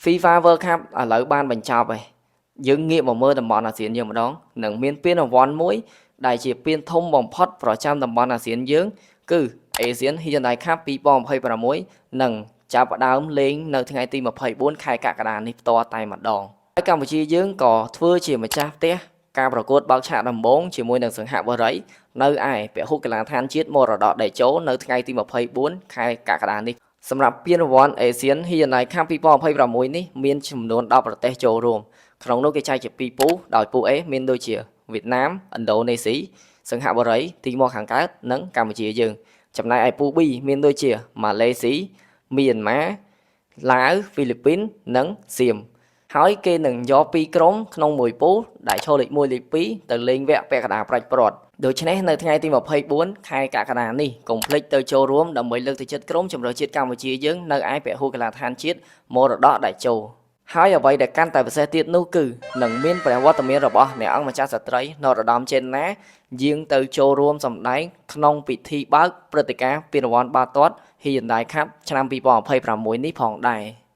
FIFA World Cup ឥឡូវបានបញ្ចប់ហើយយើងងាកមកមើលតំបន់អាស៊ានយើងម្ដងនឹងមានពានរង្វាន់មួយដែលជាពានធំបំផុតប្រចាំតំបន់អាស៊ានយើងគឺ Asian Hyundai Cup 2026នឹងចាប់ផ្ដើមលេងនៅថ្ងៃទី24ខែកក្កដានេះផ្ទាល់តែម្ដងហើយកម្ពុជាយើងក៏ធ្វើជាម្ចាស់ផ្ទះការប្រកួតបោកឆាកដំបងជាមួយនឹងសង្ហបុរីនៅឯពហុកីឡដ្ឋានជាតិមរតកតេជោនៅថ្ងៃទី24ខែកក្កដានេះសម្រាប់ពានរង្វាន់ Asian Hyundai Cup 2026នេះមានចំនួន10ប្រទេសចូលរួមក្នុងនោះគេចែកជា2ពូដោយពូ A មានដូចជាវៀតណាមឥណ្ឌូនេស៊ីសង្ហបុរីទីម៉ូខាងកើតនិងកម្ពុជាយើងចំណែកឯពូ B មានដូចជាម៉ាឡេស៊ីមីយ៉ាន់ម៉ាឡាវហ្វីលីពីននិងសៀមហើយគេនឹងយក2ក្រុមក្នុងមួយពូដែលឈរលេខ1លេខ2ទៅលេងវគ្គពាក់កណ្ដាលប្រាច់ព្រាត់ដូច្នេះនៅថ្ងៃទី24ខែកក្កដានេះកុំភ្លេចទៅចូលរួមដើម្បីលើកទឹកចិត្តក្រុមជម្រើសជាតិកម្ពុជាយើងនៅឯពហុកីឡដ្ឋានជាតិមរតកតេជោហើយអ្វីដែលកាន់តែពិសេសទៀតនោះគឺនឹងមានព្រះវត្តមានរបស់អ្នកអង្គម្ចាស់ស្ត្រីនរោត្តមចេនណាយាងទៅចូលរួមសម្ដែងក្នុងពិធីបើកព្រឹត្តិការណ៍ពានរង្វាន់បាល់ទាត់ Hyundai Cup ឆ្នាំ2026នេះផងដែរ